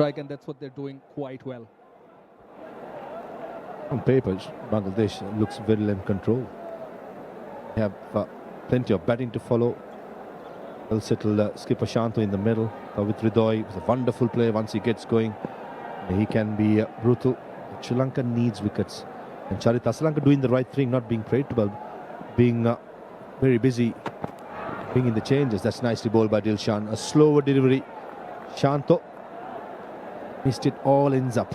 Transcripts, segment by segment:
strike, and that's what they're doing quite well. On paper, Bangladesh looks very in control. They have plenty of batting to follow. Well settled skipper Shanto in the middle. Tawhid Hridoy is a wonderful player once he gets going. He can be brutal. Sri Lanka needs wickets. And Charith Asalanka doing the right thing, not being predictable, being very busy, bringing the changes. That's nicely bowled by Dilshan. A slower delivery. Shanto missed it, all ends up.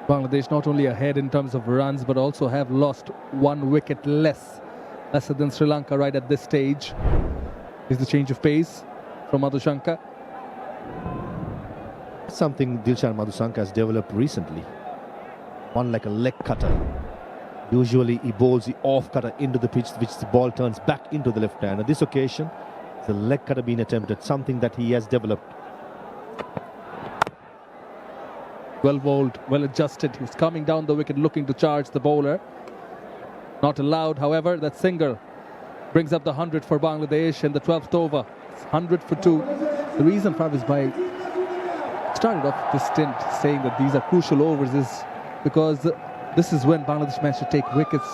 Bangladesh not only ahead in terms of runs, but also have lost 1 wicket lesser than Sri Lanka right at this stage. Is the change of pace from Madhushanka. Something Dilshan Madhushanka has developed recently. One like a leg cutter. Usually he bowls the off cutter into the pitch, which the ball turns back into the left hand. On this occasion, the leg cutter being attempted, something that he has developed. Well bowled, well adjusted. He's coming down the wicket looking to charge the bowler. Not allowed, however. That single brings up the 100 for Bangladesh in the 12th over. It's 100 for 2. The reason Travis Bhai started off this stint saying that these are crucial overs is because this is when Bangladesh managed to take wickets,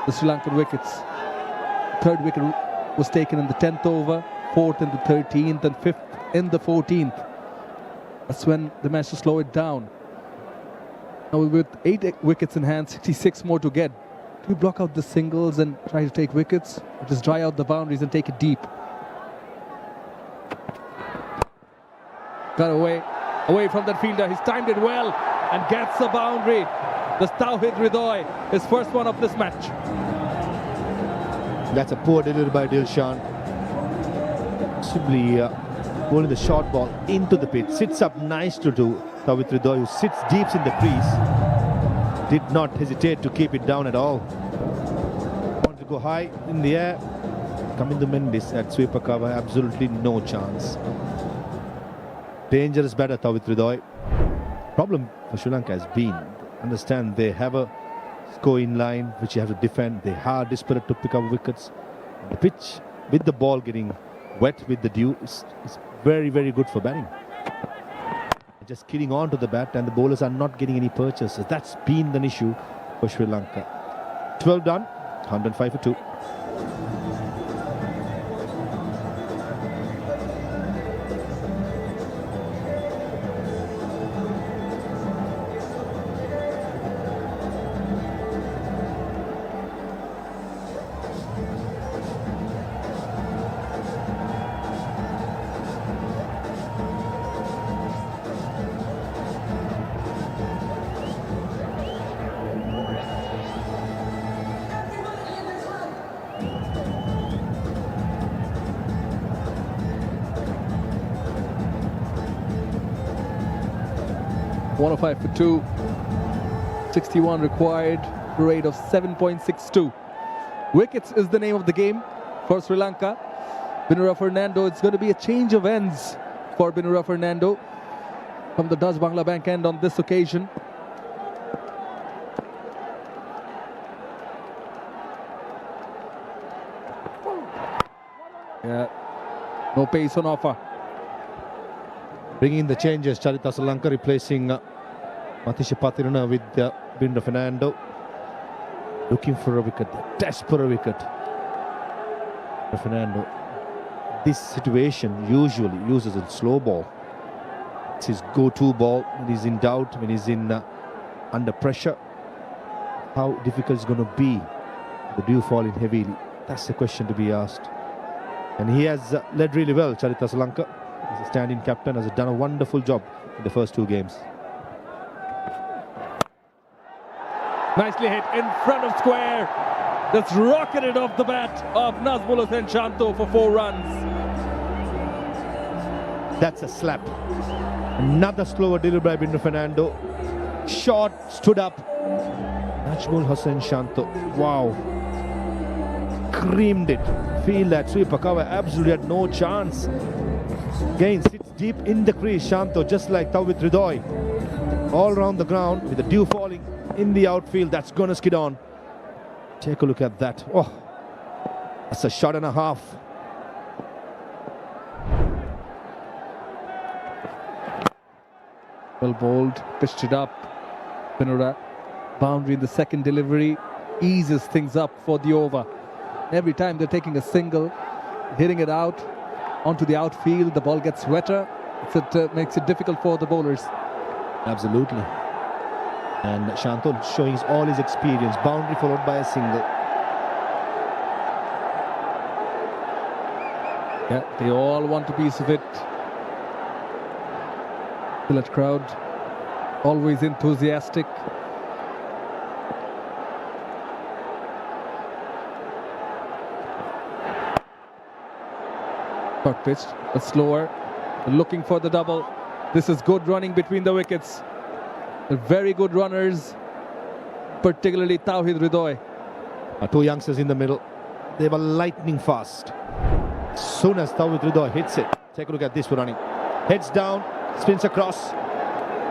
the Sri Lankan wickets. 3rd wicket was taken in the 10th over, 4th in the 13th, and 5th in the 14th. That's when they managed to slow it down. Now with 8 wickets in hand, 66 more to get. Do you block out the singles and try to take wickets? Or just dry out the boundaries and take it deep? Got away from that fielder. He's timed it well and gets the boundary. That's Tawhid Hridoy, his first one of this match. That's a poor delivery by Dilshan. Simply bowling the short ball into the pitch. Sits up nice to do. Tawhid Hridoy, who sits deep in the crease, did not hesitate to keep it down at all. Wanted to go high in the air. Kamindu Mendis at sweeper cover, absolutely no chance. Dangerous batter, Tawhid Hridoy. Problem for Sri Lanka has been, understand they have a score in line which you have to defend. They are desperate to pick up wickets. The pitch with the ball getting wet with the dew is very, very good for batting. Just killing on to the bat, and the bowlers are not getting any purchases. That's been an issue for Sri Lanka. 12 done, 105 for 2. One 105 for 2. 61 required. Rate of 7.62. Wickets is the name of the game for Sri Lanka. Binura Fernando, it's going to be a change of ends for Binura Fernando from the Dutch Bangla Bank end on this occasion. Yeah, no pace on offer. Bringing in the changes, Charith Asalanka replacing Matisha Pathirana with Binura Fernando. Looking for a wicket, desperate wicket. Fernando, this situation usually uses a slow ball. It's his go-to ball when he's in doubt, when he's in under pressure. How difficult is going to be the dew falling heavily? That's the question to be asked. And he has led really well, Charith Asalanka. He's a stand-in captain, has done a wonderful job in the first 2 games. Nicely hit in front of square. That's rocketed off the bat of Nazmul Hossain Shanto for 4 runs. That's a slap. Another slower delivery by Binura Fernando. Short, stood up. Nazmul Hossain Shanto. Wow. Creamed it. Feel that sweeper cover absolutely had no chance. Again, sits deep in the crease, Shanto, just like Tawhid Hridoy. All around the ground with the dew falling in the outfield. That's going to skid on. Take a look at that. Oh, that's a shot and a half. Well bowled, pitched it up. Pinura, boundary in the second delivery, eases things up for the over. Every time they're taking a single, hitting it out onto the outfield, the ball gets wetter. It makes it difficult for the bowlers. Absolutely. And Shantanu showing all his experience. Boundary followed by a single. Yeah, they all want a piece of it. Sylhet crowd, always enthusiastic. Short pitch, but slower. Looking for the double. This is good running between the wickets. They're very good runners, particularly Tawhid Hridoy. Two youngsters in the middle. They were lightning fast. As soon as Tawhid Hridoy hits it, take a look at this running. Heads down, spins across,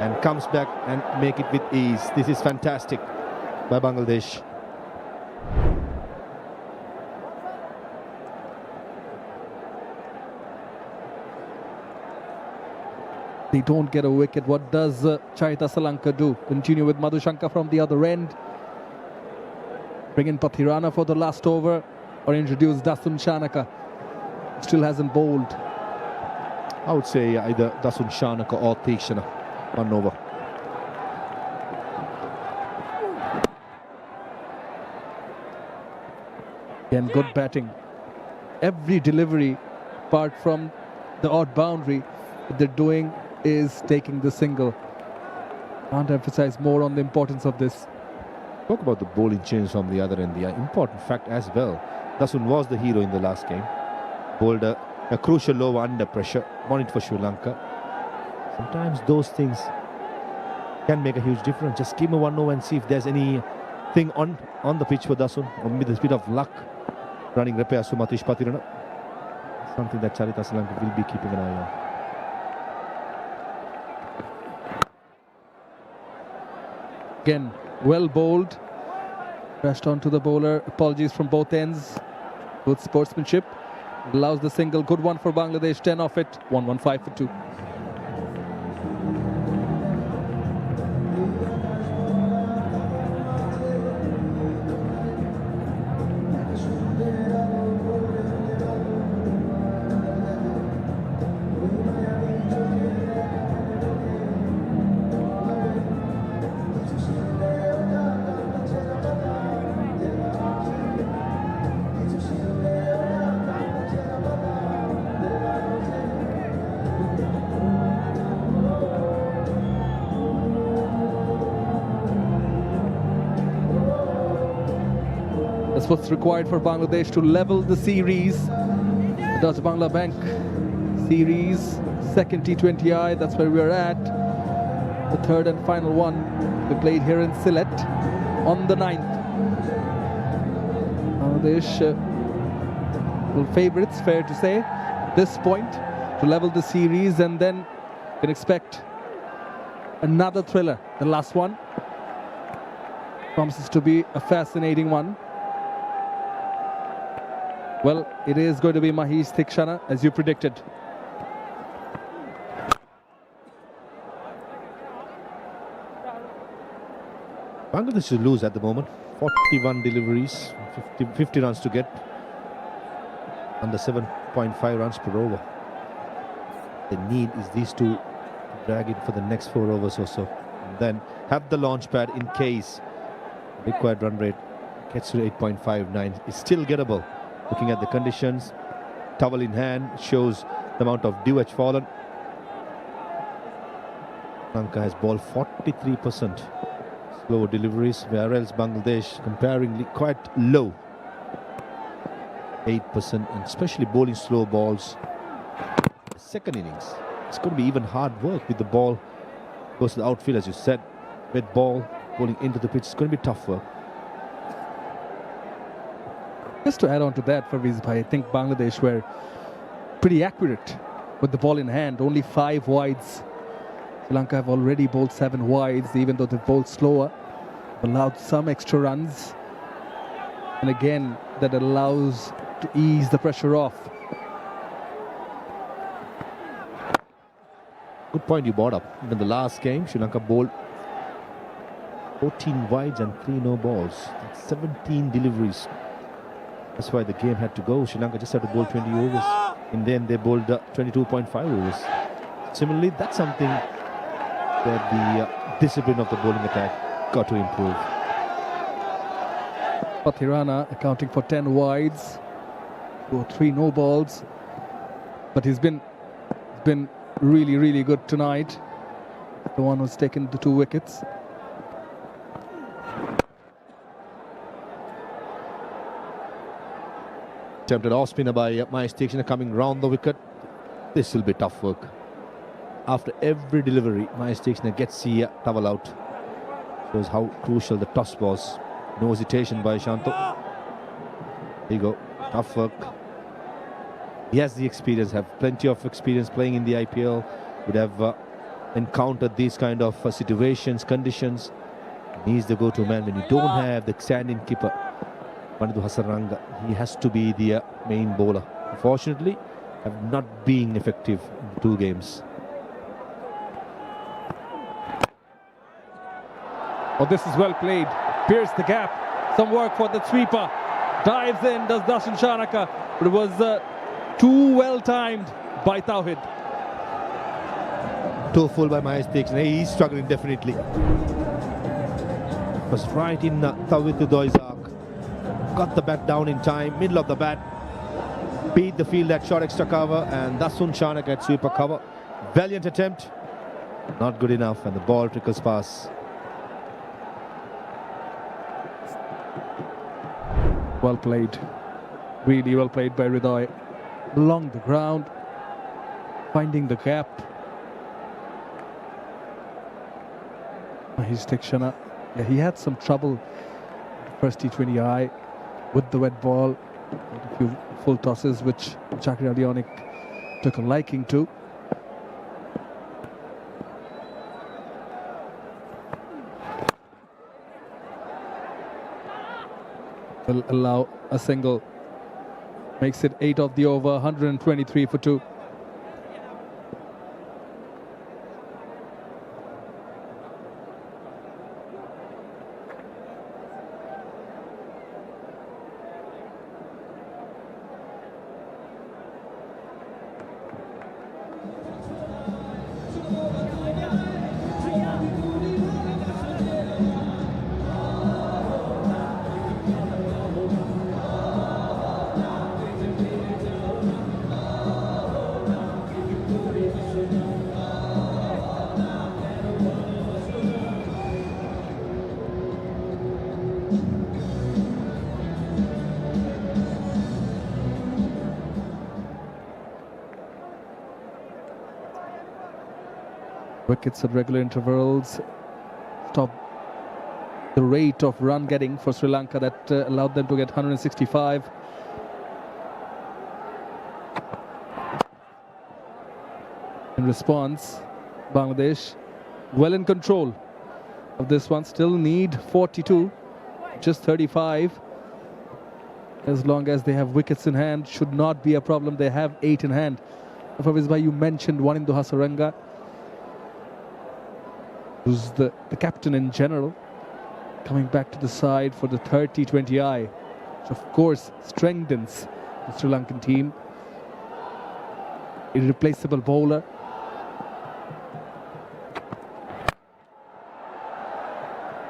and comes back and make it with ease. This is fantastic by Bangladesh. They don't get a wicket. What does Charita Salanka do? Continue with Madhushanka from the other end. Bring in Pathirana for the last over, or introduce Dasun Shanaka. Still hasn't bowled. I would say either Dasun Shanaka or Tikshana. One over. Again, good batting. Every delivery, apart from the odd boundary, what they're doing is taking the single. Can't emphasize more on the importance of this. Talk about the bowling change from the other end. The important fact as well. Dasun was the hero in the last game. Bowled a crucial over under pressure. Won it for Sri Lanka. Sometimes those things can make a huge difference. Just give me 1 over and see if there's anything on the pitch for Dasun, or with a bit of luck running repair Sumatish Pathirana. Something that Charita Salanka will be keeping an eye on. Again, well bowled. Crashed onto the bowler. Apologies from both ends. Good sportsmanship. Allows the single. Good one for Bangladesh. 10 off it. 115 for 2. That's what's required for Bangladesh to level the series. The Dutch Bangla Bank series, second T20I, that's where we're at. The third and final one we played here in Sylhet on the 9th. Bangladesh favourites, fair to say, at this point, to level the series, and then you can expect another thriller. The last one promises to be a fascinating one. Well, it is going to be Mahesh Theekshana, as you predicted. Bangladesh should lose at the moment. 41 deliveries, 50 runs to get. Under 7.5 runs per over. The need is these two to drag it for the next 4 overs or so. And then have the launch pad in case required run rate gets to 8.59. It's still gettable. Looking at the conditions, towel in hand shows the amount of dew has fallen. Lanka has bowled 43% slow deliveries, whereas Bangladesh comparingly quite low, 8%, and especially bowling slow balls. The second innings, it's going to be even hard work with the ball goes to the outfield, as you said. Wet ball bowling into the pitch, it's going to be tough work. Just to add on to that, Parvez bhai, I think Bangladesh were pretty accurate with the ball in hand. Only 5 wides. Sri Lanka have already bowled 7 wides, even though they've bowled slower. Allowed some extra runs. And again, that allows to ease the pressure off. Good point you brought up. In the last game, Sri Lanka bowled 14 wides and 3 no balls. That's 17 deliveries. That's why the game had to go. Sri Lanka just had to bowl 20 overs. And then they bowled 22.5 overs. Similarly, that's something that the discipline of the bowling attack got to improve. Pathirana accounting for 10 wides, 3 no balls, but he's been really, really good tonight. The one who's taken the 2 wickets. Attempted off spinner by Mahesh Theekshana coming round the wicket. This will be tough work. After every delivery, Mahesh Theekshana gets the towel out. Shows how crucial the toss was. No hesitation by Shanto. There you go. Tough work. He has the experience, have plenty of experience playing in the IPL. Would have encountered these kind of situations, conditions. He's the go-to man when you don't have the stand-in keeper. Wanindu Hasaranga, he has to be the main bowler. Unfortunately, have not been effective in the 2 games. Oh, this is well played. Pierce the gap. Some work for the sweeper. Dives in, does Darshan Shanaka. But it was too well timed by Tawhid. Too full by Mahesh Theekshana. He's struggling definitely. Was right in Tawhid Udoi's arc. Got the bat down in time, middle of the bat. Beat the field at short extra cover, and Darshan Shanaka at sweeper cover. Valiant attempt. Not good enough, and the ball trickles past. Well played. Really well played by Hridoy. Along the ground, finding the gap. Mahesh Theekshana, yeah, he had some trouble first T20I with the wet ball. A few full tosses which Shakir Ali Onik took a liking to. Will allow a single. Makes it 8 of the over, 123 for 2. Wickets at regular intervals stop the rate of run getting for Sri Lanka that allowed them to get 165. In response, Bangladesh well in control of this one. Still need 42, just 35. As long as they have wickets in hand, should not be a problem. They have 8 in hand. Fawaz, you mentioned Wanindu Hasaranga, who's the captain in general, coming back to the side for the 30-20I, which of course strengthens the Sri Lankan team. Irreplaceable bowler.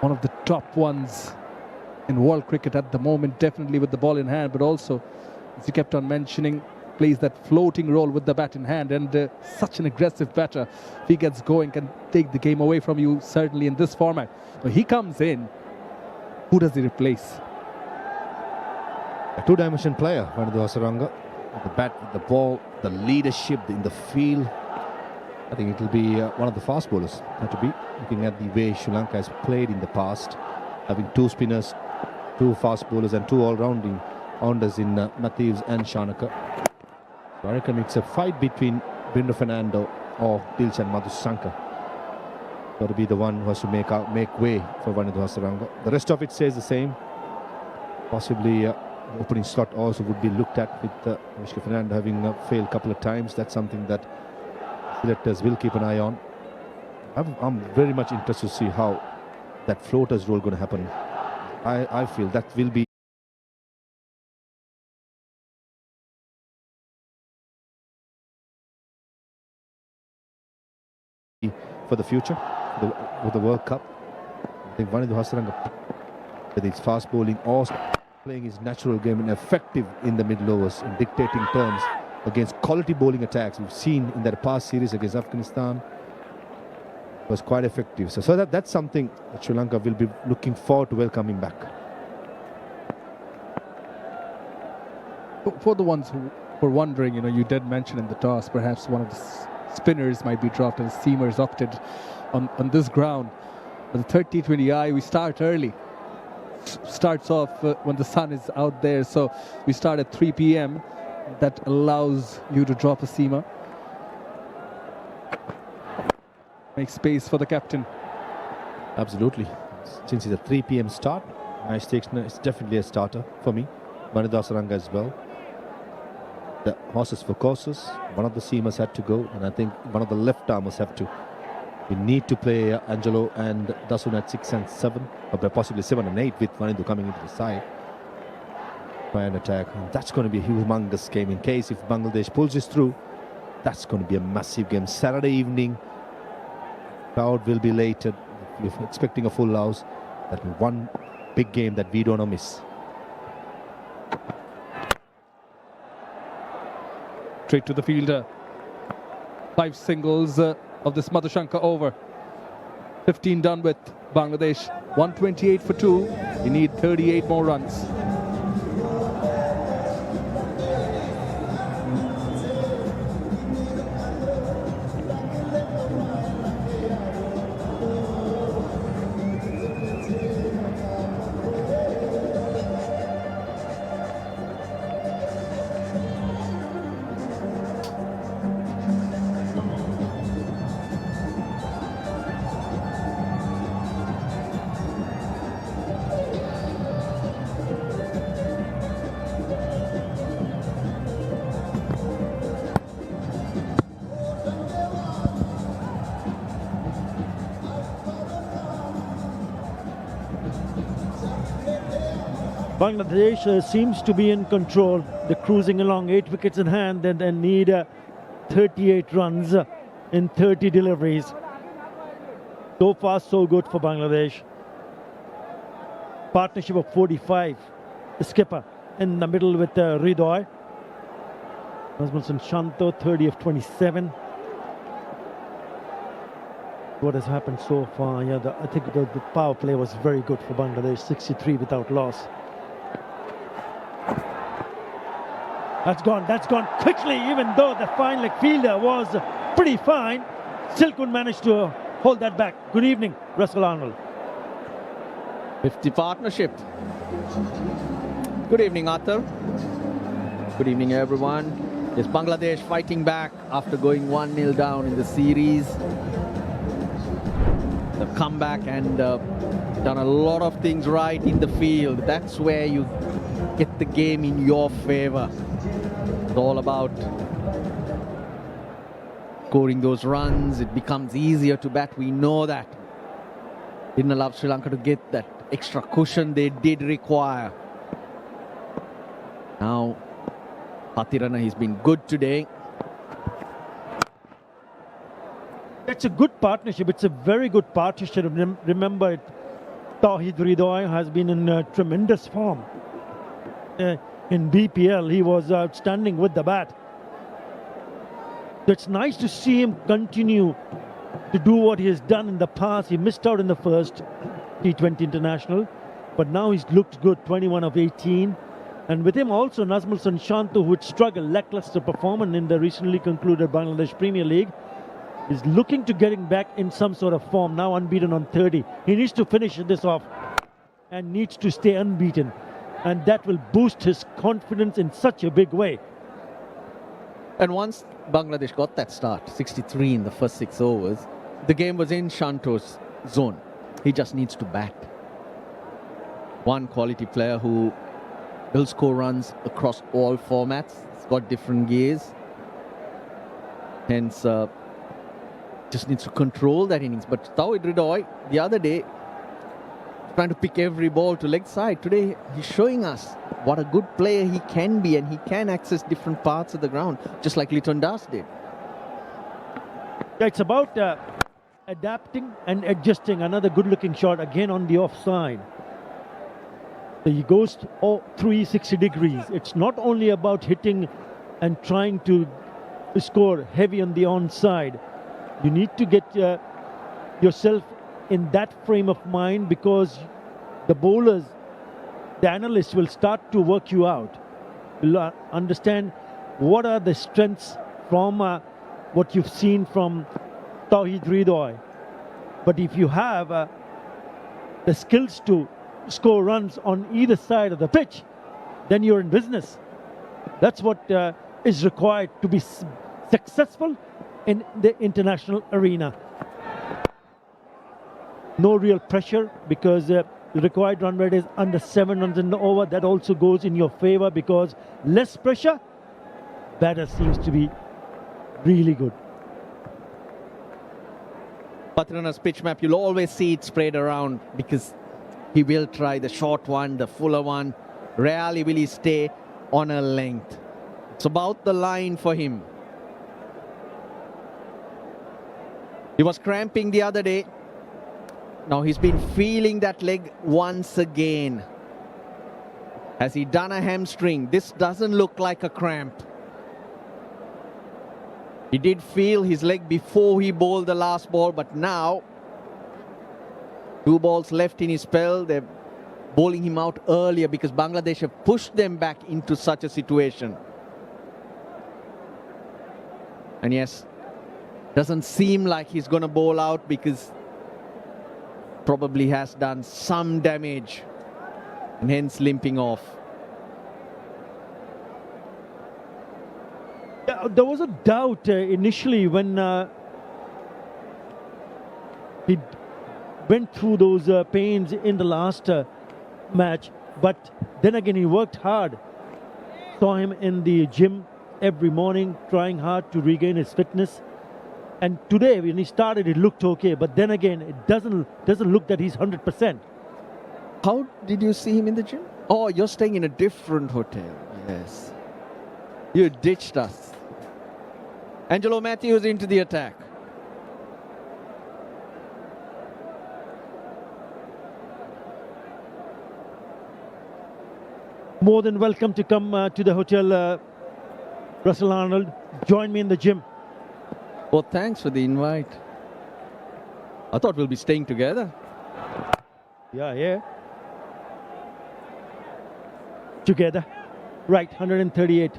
One of the top ones in world cricket at the moment, definitely with the ball in hand, but also, as you kept on mentioning, plays that floating role with the bat in hand, and such an aggressive batter, if he gets going, can take the game away from you, certainly in this format. But he comes in, who does he replace? A 2-dimension player, Wanindu Hasaranga. The bat, the ball, the leadership in the field. I think it will be one of the fast bowlers. Had to be, looking at the way Sri Lanka has played in the past, having 2 spinners, 2 fast bowlers, and 2 all-rounders in Matthews and Shanaka. So I reckon it's a fight between Bruno Fernando or Dilshan Madhusankar. Got to be the one who has to make way for Wanindu Hasaranga. The rest of it says the same. Possibly opening slot also would be looked at, with Mishka Fernando having failed a couple of times. That's something that selectors will keep an eye on. I'm very much interested to see how that floaters role going to happen. I feel that will be for the future, with the World Cup. I think Wanindu Hasaranga, whether it's fast bowling or playing his natural game and effective in the middle overs in dictating terms against quality bowling attacks. We've seen in that past series against Afghanistan was quite effective. So that's something that Sri Lanka will be looking forward to welcoming back. For the ones who were wondering, you did mention in the toss perhaps one of the spinners might be dropped and the seamers opted on this ground. But the T20I, we start early. Starts off when the sun is out there, so we start at 3 p.m. That allows you to drop a seamer. Make space for the captain. Absolutely. Since it's a 3 p.m. start, match takes it's definitely a starter for me. Wanindu Hasaranga as well. The horses for courses. One of the seamers had to go, and I think one of the left armers have to. We need to play Angelo and Dasun at 6 and 7, or possibly 7 and 8 with Wanindu coming into the side. Try an attack. And that's going to be a humongous game. In case if Bangladesh pulls this through, that's going to be a massive game. Saturday evening, crowd will be elated. We're expecting a full house. That'll be one big game that we don't want to miss. Straight to the fielder. 5 singles of this Madhushanka over. 15 done with Bangladesh. 128 for 2. You need 38 more runs. Bangladesh seems to be in control. They're cruising along, 8 wickets in hand, and they need 38 runs in 30 deliveries. So far, so good for Bangladesh. Partnership of 45. The skipper in the middle with Hridoy. Nazmul Shanto, 30 of 27. What has happened so far? Yeah, I think the power play was very good for Bangladesh. 63 without loss. That's gone quickly, even though the fine leg fielder was pretty fine. Still couldn't manage to hold that back. Good evening, Russell Arnold. 50 partnership. Good evening, Arthur. Good evening, everyone. Yes, Bangladesh fighting back after going 1-0 down in the series. They've come back and done a lot of things right in the field. That's where you get the game in your favor. It's all about scoring those runs. It becomes easier to bat. We know that. Didn't allow Sri Lanka to get that extra cushion they did require. Now, Pathirana, he's been good today. It's a good partnership. It's a very good partnership. Remember, Tauhid Hridoy has been in tremendous form. In BPL, he was outstanding with the bat. It's nice to see him continue to do what he has done in the past. He missed out in the first T20 International, but now he's looked good, 21 of 18. And with him also Nazmul Shanto, who had struggled, lackluster performance in the recently concluded Bangladesh Premier League, is looking to getting back in some sort of form, now unbeaten on 30. He needs to finish this off and needs to stay unbeaten. And that will boost his confidence in such a big way. And once Bangladesh got that start, 63 in the first 6 overs, the game was in Shanto's zone. He just needs to bat. One quality player who will score runs across all formats. He's got different gears. Hence, Just needs to control that innings. But Tawhid Hridoy, the other day, trying to pick every ball to leg side. Today, he's showing us what a good player he can be, and he can access different parts of the ground, just like Litton Das did. Yeah, it's about adapting and adjusting. Another good-looking shot again on the offside. So he goes 360 degrees. It's not only about hitting and trying to score heavy on the onside. You need to get yourself in that frame of mind, because the bowlers, the analysts will start to work you out. Will understand what are the strengths from what you've seen from Tawhid Hridoy. But if you have the skills to score runs on either side of the pitch, then you're in business. That's what is required to be successful in the international arena. No real pressure, because the required run rate is under 7 runs in the over. That also goes in your favor, because less pressure, batter seems to be really good. Pathirana's pitch map, you'll always see it spread around, because he will try the short one, the fuller one. Rarely will he stay on a length. It's about the line for him. He was cramping the other day. Now he's been feeling that leg once again. Has he done a hamstring? This doesn't look like a cramp. He did feel his leg before he bowled the last ball, but now 2 balls left in his spell. They're bowling him out earlier because Bangladesh have pushed them back into such a situation. And yes, doesn't seem like he's going to bowl out, because probably has done some damage and hence limping off. There was a doubt initially when he went through those pains in the last match, but then again he worked hard. Saw him in the gym every morning trying hard to regain his fitness, and today when he started it looked okay, but then again it doesn't look that he's 100%. How did you see him in the gym? Oh, you're staying in a different hotel. Yes, you ditched us. Angelo Matthews into the attack. More than welcome to come to the hotel, Russell Arnold. Join me in the gym. Well, thanks for the invite. I thought we'll be staying together. Yeah. Together. Right, 138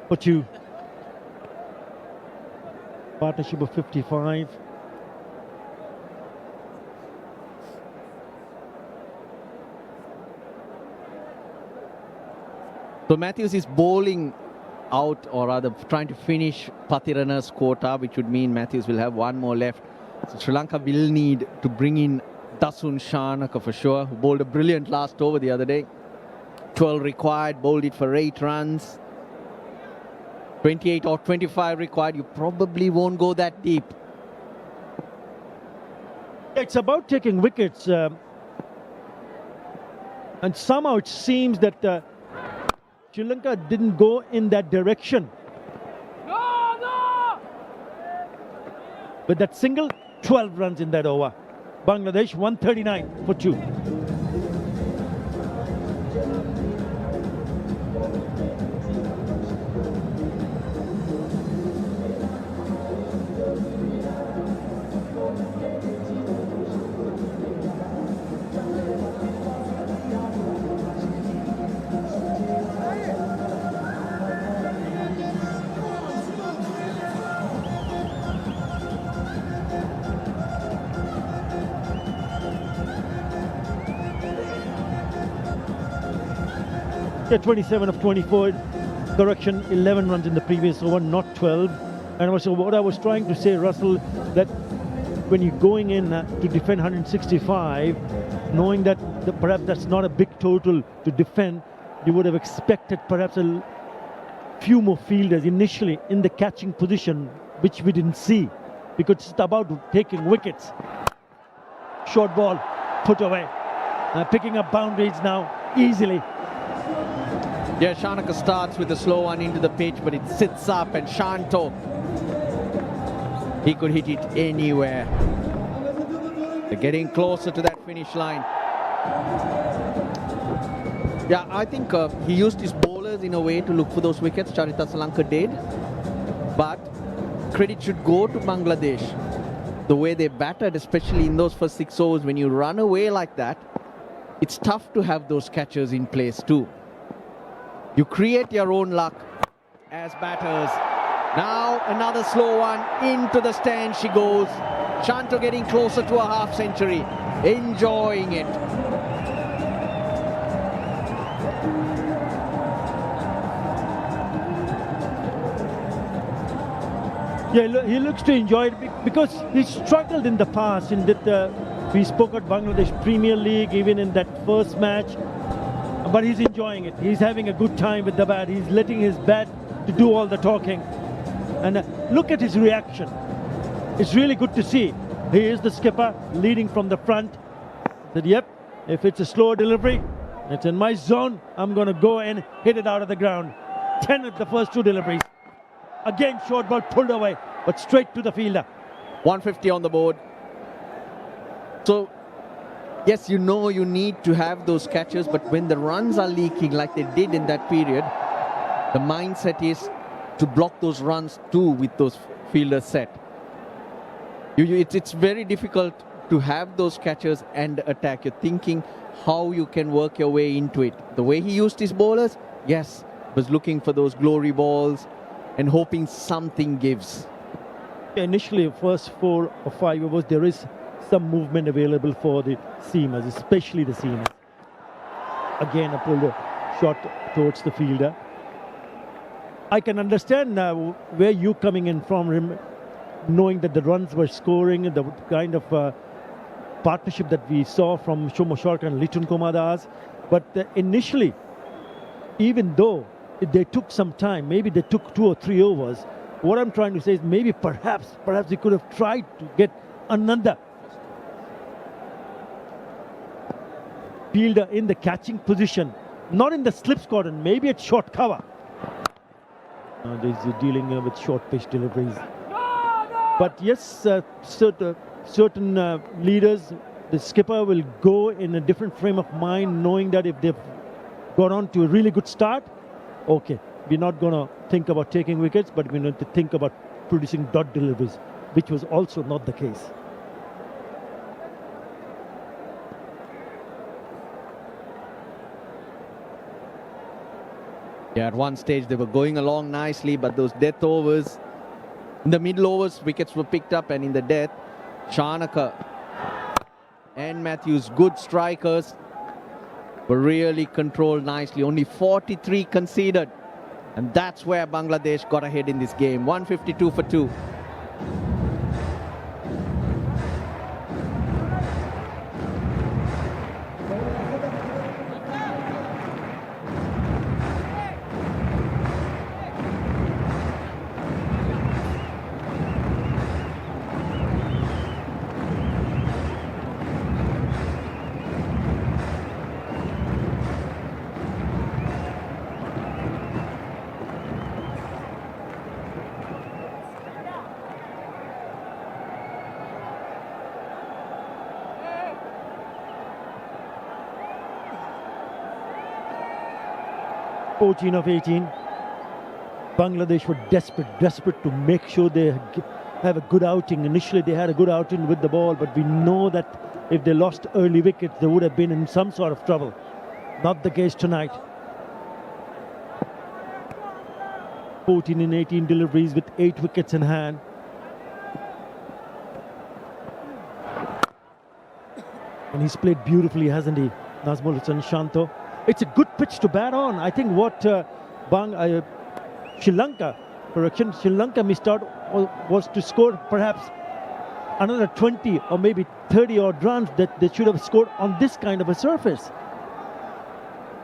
for 2. Partnership of 55. So Matthews is bowling out, or rather trying to finish Pathirana's quota, which would mean Matthews will have 1 more left. So Sri Lanka will need to bring in Dasun Shanaka for sure, who bowled a brilliant last over the other day. 12 required, bowled it for 8 runs. 28 or 25 required, you probably won't go that deep. It's about taking wickets. And somehow it seems that Sri Lanka didn't go in that direction. No! With that single, 12 runs in that over. Bangladesh 139 for 2. Yeah, 27 of 24. Correction, 11 runs in the previous over, not 12. And so what I was trying to say, Russell, that when you're going in to defend 165, knowing that perhaps that's not a big total to defend, you would have expected perhaps a few more fielders initially in the catching position, which we didn't see. because it's about taking wickets. Short ball, put away. Picking up boundaries now easily. Yeah, Shanaka starts with a slow one into the pitch, but it sits up, and Shanto, he could hit it anywhere. They're getting closer to that finish line. Yeah, I think he used his bowlers in a way to look for those wickets. Charita Salanka did. But credit should go to Bangladesh. The way they batted, especially in those first 6 overs, when you run away like that, it's tough to have those catchers in place too. You create your own luck as batters. Now another slow one into the stand she goes. Shanto getting closer to a half century, enjoying it. Yeah, he looks to enjoy it because he struggled in the past. In that we spoke at Bangladesh Premier League, even in that first match. But he's enjoying it. He's having a good time with the bat. He's letting his bat to do all the talking. And look at his reaction. It's really good to see. He is the skipper leading from the front. Said, yep, if it's a slow delivery, it's in my zone. I'm going to go and hit it out of the ground. 10 at the first 2 deliveries. Again, short ball pulled away, but straight to the fielder. 150 on the board. So, yes, you know you need to have those catches, but when the runs are leaking like they did in that period, the mindset is to block those runs too with those fielders set. It's very difficult to have those catches and attack. You're thinking how you can work your way into it. The way he used his bowlers, yes, was looking for those glory balls and hoping something gives. Initially, first 4 or 5 overs, there is some movement available for the seamers, especially the seamers. Again, a pulled shot towards the fielder. I can understand now where you're coming in from, knowing that the runs were scoring, the kind of partnership that we saw from Shomo Shark and Litun Kumar Das. But initially, even though they took some time, maybe they took 2 or 3 overs, what I'm trying to say is maybe perhaps they could have tried to get another fielder in the catching position, not in the slip cordon, maybe at short cover. They're dealing with short pitch deliveries. But yes, certain leaders, the skipper will go in a different frame of mind, knowing that if they've got on to a really good start, okay, we're not going to think about taking wickets, but we need to think about producing dot deliveries, which was also not the case. Yeah, at one stage they were going along nicely, but those death overs, in the middle overs, wickets were picked up, and in the death, Shanaka and Matthews, good strikers, were really controlled nicely. Only 43 conceded, and that's where Bangladesh got ahead in this game. 152 for 2. Of 18. Bangladesh were desperate to make sure they have a good outing. Initially, they had a good outing with the ball, but we know that if they lost early wickets, they would have been in some sort of trouble. Not the case tonight. 14 in 18 deliveries with 8 wickets in hand. And he's played beautifully, hasn't he, Nazmul Hussain Shanto? It's a good pitch to bat on. I think what Sri Lanka missed out was to score perhaps another 20 or maybe 30 odd runs that they should have scored on this kind of a surface.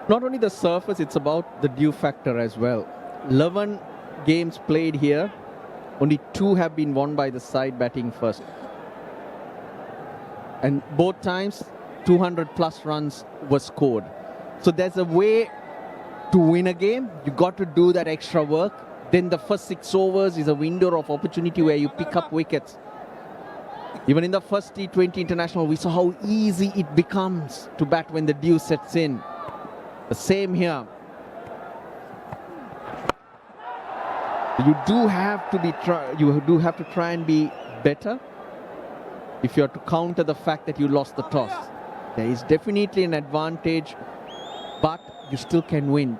Not only the surface, it's about the dew factor as well. 11 games played here, Only 2 have been won by the side batting first. And both times, 200 plus runs were scored. So there's a way to win a game. You got to do that extra work. Then the first 6 overs is a window of opportunity where you pick up wickets. Even in the first T20 international, we saw how easy it becomes to bat when the dew sets in. The same here. You do have to try and be better if you are to counter the fact that you lost the toss. There is definitely an advantage, but you still can win.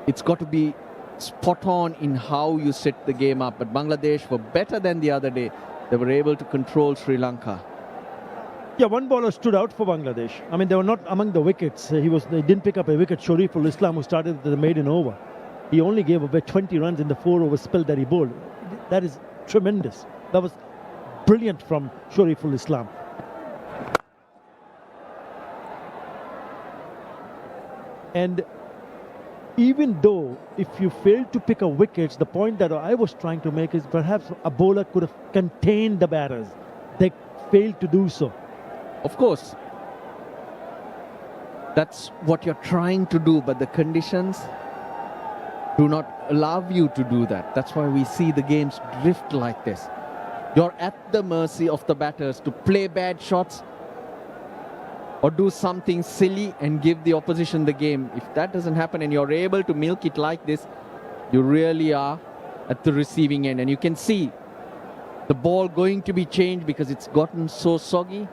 It's got to be spot on in how you set the game up. But Bangladesh were better than the other day. They were able to control Sri Lanka. Yeah, one bowler stood out for Bangladesh. I mean, they were not among the wickets. They didn't pick up a wicket. Shariful Islam, who started the maiden over. He only gave away 20 runs in the 4-over spell that he bowled. That is tremendous. That was brilliant from Shariful Islam. And even though if you fail to pick a wicket, the point that I was trying to make is perhaps a bowler could have contained the batters. They failed to do so. Of course, that's what you're trying to do, but the conditions do not allow you to do that. That's why we see the games drift like this. You're at the mercy of the batters to play bad shots or do something silly and give the opposition the game. If that doesn't happen and you're able to milk it like this, you really are at the receiving end. And you can see the ball going to be changed because it's gotten so soggy.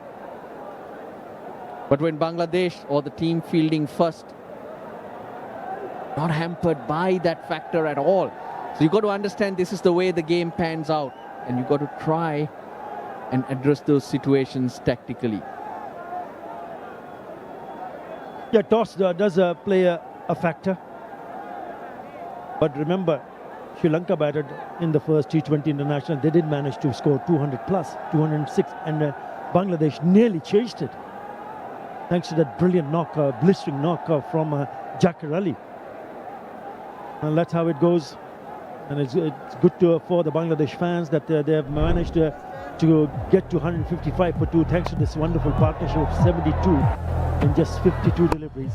But when Bangladesh or the team fielding first, not hampered by that factor at all. So you've got to understand this is the way the game pans out. And you've got to try and address those situations tactically. Yeah, toss does play a factor. But remember, Sri Lanka batted in the first T20 international. They did manage to score 200 plus, 206, and Bangladesh nearly chased it. Thanks to that brilliant knock, blistering knock from Jakar Ali. And that's how it goes. And it's good for the Bangladesh fans that they have managed to get to 155 for 2 thanks to this wonderful partnership of 72 in just 52 deliveries.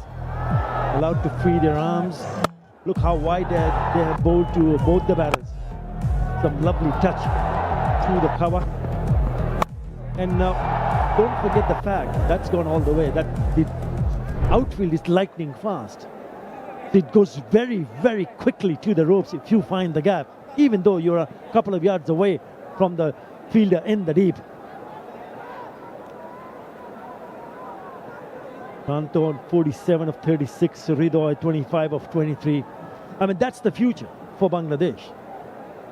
Allowed to free their arms. Look how wide they have bowled to both the batters. Some lovely touch through the cover. And now, don't forget the fact that's gone all the way, that the outfield is lightning fast. It goes very, very quickly to the ropes if you find the gap, even though you're a couple of yards away from the fielder in the deep. Pranto on 47 of 36, Hridoy 25 of 23. I mean, that's the future for Bangladesh.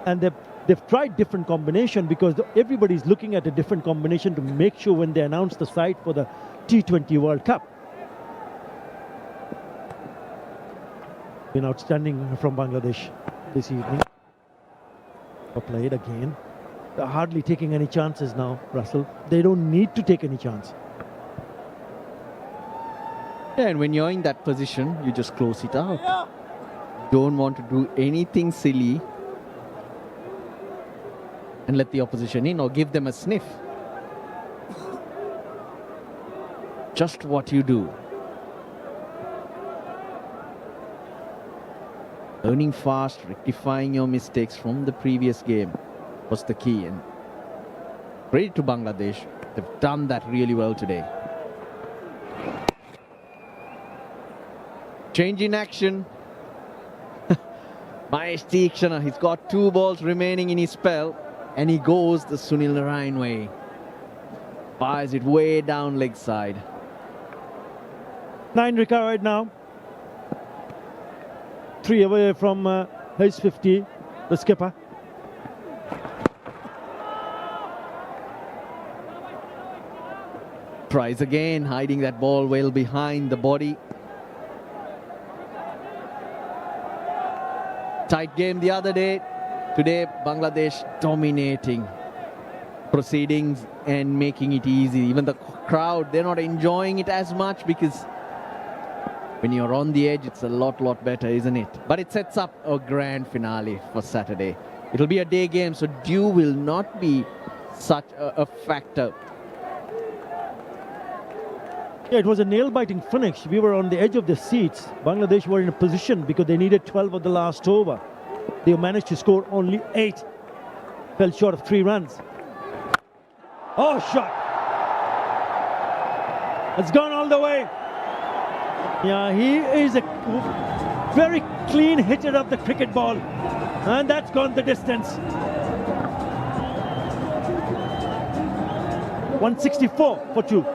And they've tried different combination because everybody's looking at a different combination to make sure when they announce the side for the T20 World Cup. Been outstanding from Bangladesh this evening. Played again. They're hardly taking any chances now, Russell. They don't need to take any chance. Yeah, and when you're in that position, you just close it out. Don't want to do anything silly and let the opposition in or give them a sniff. Just what you do. Learning fast, rectifying your mistakes from the previous game was the key. And credit to Bangladesh, they've done that really well today. Change in action. Mahesh Theekshana, he's got 2 balls remaining in his spell, and he goes the Sunil Narayan way. Fires it way down leg side. 9 recovered now. 3 away from his 50, the skipper. Tries again, hiding that ball well behind the body. Tight game the other day. Today, Bangladesh dominating proceedings and making it easy. Even the crowd, they're not enjoying it as much because When you're on the edge, it's a lot better, isn't it? But it sets up a grand finale for Saturday. It'll be a day game, so dew will not be such a factor. Yeah, it was a nail-biting finish. We were on the edge of the seats. Bangladesh were in a position because they needed 12 of the last over. They managed to score only 8. Fell short of 3 runs. Oh, shot! It's gone all the way. Yeah, he is a very clean hitter of the cricket ball. And that's gone the distance. 164 for 2.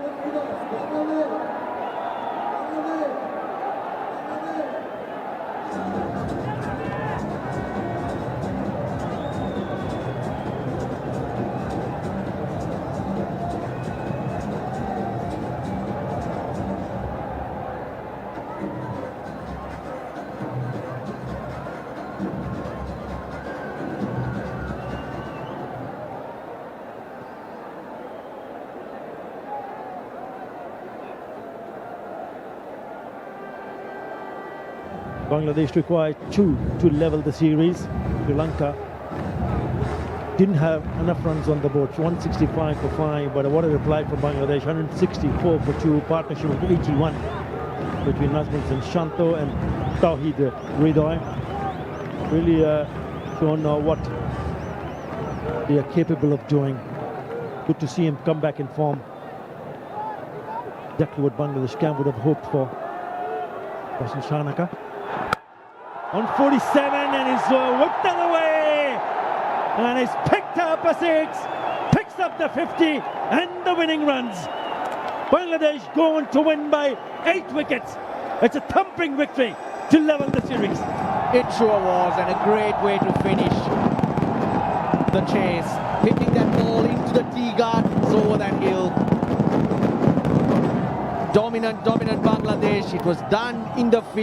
Bangladesh required 2 to level the series. Sri Lanka didn't have enough runs on the board. 165 for 5, but what a reply from Bangladesh. 164 for 2, partnership of 81 between Nazmuddin Shanto and Tawhid Hridoy. Really shown what they are capable of doing. Good to see him come back in form. Exactly what Bangladesh camp would have hoped for. Hasan Shanaka on 47 and he's whipped that away and he's picked up a 6, picks up the 50 and the winning runs. Bangladesh going to win by 8 wickets. It's a thumping victory to level the series. It sure was, and a great way to finish the chase. Hitting that ball into the tee gardens over that hill. Dominant Bangladesh. It was done in the field.